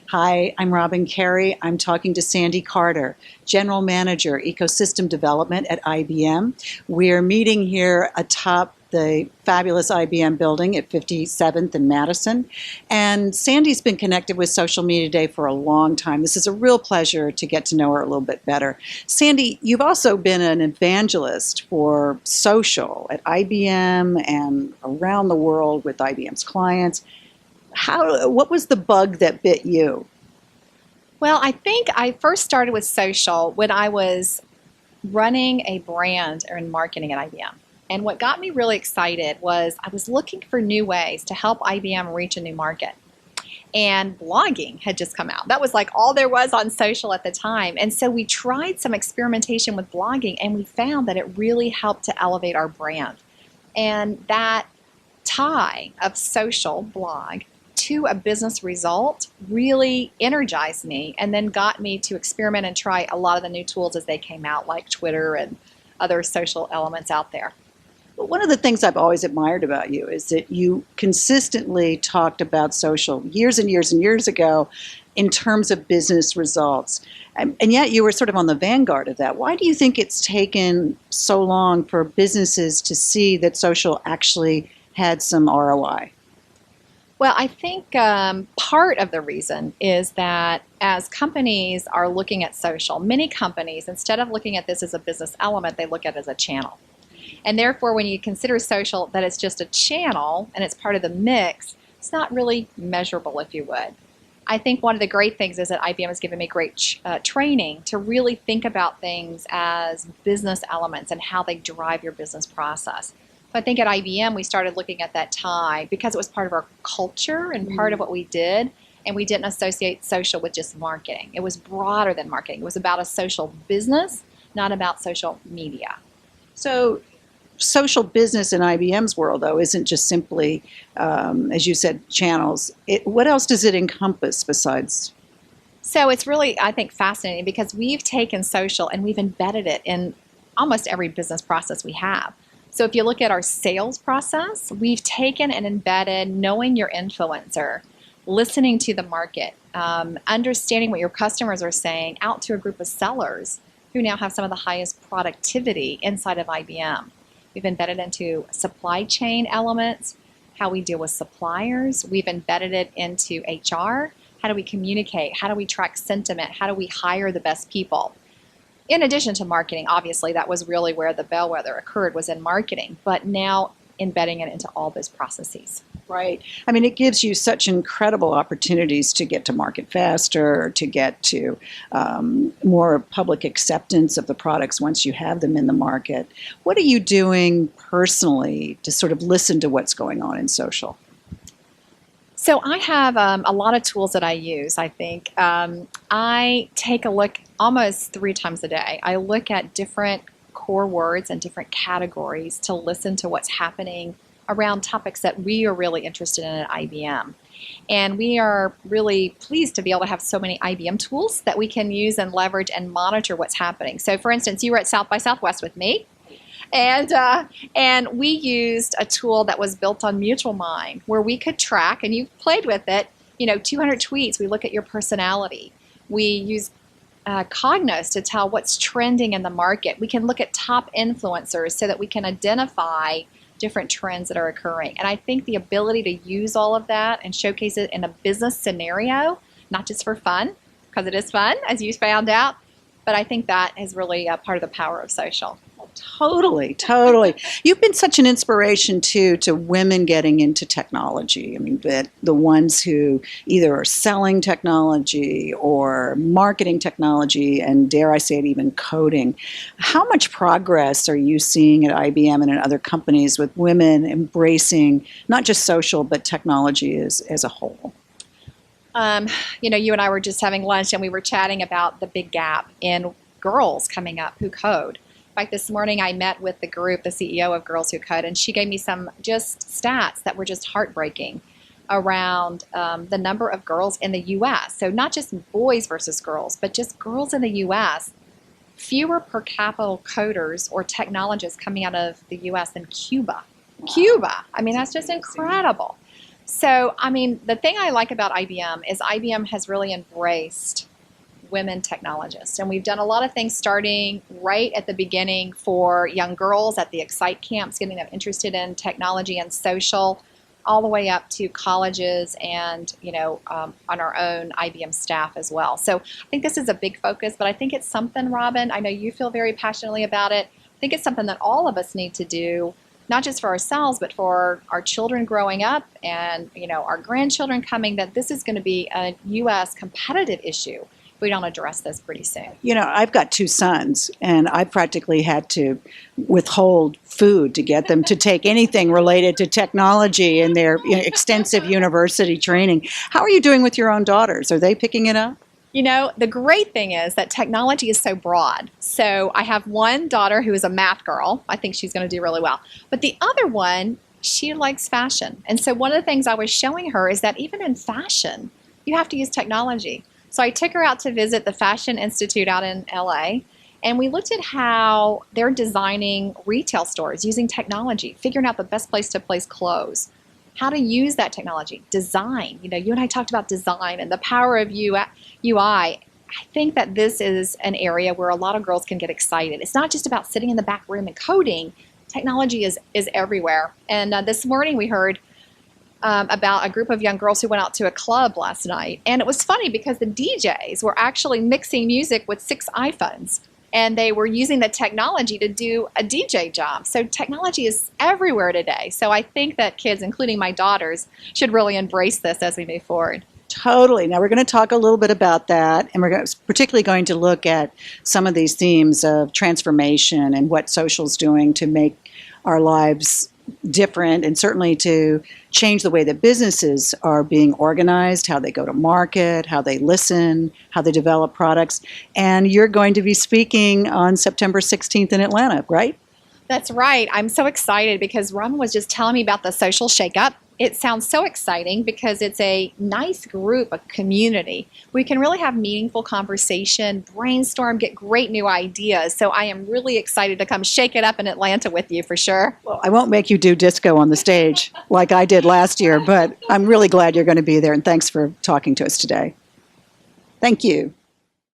Hi, I'm Robin Carey. I'm talking to Sandy Carter, General Manager, Ecosystem Development at IBM. We're meeting here atop the fabulous IBM building at 57th and Madison. And Sandy's been connected with Social Media Day for a long time. This is a real pleasure to get to know her a little bit better. Sandy, you've also been an evangelist for social at IBM and around the world with IBM's clients. What was the bug that bit you? Well, I think I first started with social when I was running a brand in marketing at IBM. And what got me really excited was I was looking for new ways to help IBM reach a new market. And blogging had just come out. That was like all there was on social at the time. And so we tried some experimentation with blogging and we found that it really helped to elevate our brand. And that tie of social blog to a business result really energized me and then got me to experiment and try a lot of the new tools as they came out, like Twitter and other social elements out there. But one of the things I've always admired about you is that you consistently talked about social years and years and years ago in terms of business results. And yet you were sort of on the vanguard of that. Why do you think it's taken so long for businesses to see that social actually had some ROI? Well, I think part of the reason is that as companies are looking at social, many companies, instead of looking at this as a business element, they look at it as a channel. And therefore, when you consider social that it's just a channel and it's part of the mix, it's not really measurable, if you would. I think one of the great things is that IBM has given me great training to really think about things as business elements and how they drive your business process. So I think at IBM we started looking at that tie because it was part of our culture and part of what we did, and we didn't associate social with just marketing. It was broader than marketing. It was about a social business, not about social media. So social business in IBM's world, though, isn't just simply, as you said, channels. What else does it encompass besides? So it's really, I think, fascinating because we've taken social and we've embedded it in almost every business process we have. So if you look at our sales process, we've taken and embedded knowing your influencer, listening to the market, understanding what your customers are saying out to a group of sellers who now have some of the highest productivity inside of IBM. We've embedded into supply chain elements, how we deal with suppliers. We've embedded it into HR. How do we communicate? How do we track sentiment? How do we hire the best people? In addition to marketing, obviously, that was really where the bellwether occurred, was in marketing, but now embedding it into all those processes. Right. I mean, it gives you such incredible opportunities to get to market faster, to get to more public acceptance of the products once you have them in the market. What are you doing personally to sort of listen to what's going on in social? So I have a lot of tools that I use, I think. I take a look almost 3 times a day. I look at different core words and different categories to listen to what's happening around topics that we are really interested in at IBM. And we are really pleased to be able to have so many IBM tools that we can use and leverage and monitor what's happening. So for instance, you were at South by Southwest with me. And we used a tool that was built on Mutual Mind where we could track, and you've played with it, 200 tweets. We look at your personality. We use Cognos to tell what's trending in the market. We can look at top influencers so that we can identify different trends that are occurring. And I think the ability to use all of that and showcase it in a business scenario, not just for fun, because it is fun, as you found out, but I think that is really a part of the power of social. Totally, totally. You've been such an inspiration, too, to women getting into technology. I mean, the ones who either are selling technology or marketing technology and, dare I say it, even coding. How much progress are you seeing at IBM and in other companies with women embracing not just social, but technology as a whole? You and I were just having lunch and we were chatting about the big gap in girls coming up who code. In fact, this morning I met with the group, the CEO of Girls Who Code, and she gave me some just stats that were just heartbreaking around the number of girls in the U.S. So not just boys versus girls, but just girls in the U.S. Fewer per capita coders or technologists coming out of the U.S. than Cuba. Wow. Cuba. I mean, that's just incredible. So, I mean, the thing I like about IBM is IBM has really embraced women technologists. And we've done a lot of things starting right at the beginning for young girls at the Excite camps, getting them interested in technology and social, all the way up to colleges and, on our own IBM staff as well. So I think this is a big focus, but I think it's something, Robin, I know you feel very passionately about it. I think it's something that all of us need to do, not just for ourselves, but for our children growing up and, our grandchildren coming, that this is going to be a U.S. competitive issue. We don't address this pretty soon. I've got 2 sons, and I practically had to withhold food to get them to take anything related to technology in their extensive university training. How are you doing with your own daughters? Are they picking it up? The great thing is that technology is so broad. So I have one daughter who is a math girl. I think she's going to do really well. But the other one, she likes fashion. And so one of the things I was showing her is that even in fashion, you have to use technology. So I took her out to visit the Fashion Institute out in LA, and we looked at how they're designing retail stores using technology, figuring out the best place to place clothes, how to use that technology, design. You and I talked about design and the power of UI. I think that this is an area where a lot of girls can get excited. It's not just about sitting in the back room and coding. Technology is everywhere. And this morning we heard about a group of young girls who went out to a club last night. And it was funny because the DJs were actually mixing music with 6 iPhones. And they were using the technology to do a DJ job. So technology is everywhere today. So I think that kids, including my daughters, should really embrace this as we move forward. Totally. Now we're going to talk a little bit about that, and we're particularly going to look at some of these themes of transformation and what social's doing to make our lives different, and certainly to change the way that businesses are being organized, how they go to market, how they listen, how they develop products. And you're going to be speaking on September 16th in Atlanta, right? That's right. I'm so excited because Robin was just telling me about the social shakeup. It sounds so exciting because it's a nice group, a community. We can really have meaningful conversation, brainstorm, get great new ideas. So I am really excited to come shake it up in Atlanta with you for sure. Well, I won't make you do disco on the stage like I did last year, but I'm really glad you're going to be there, and thanks for talking to us today. Thank you.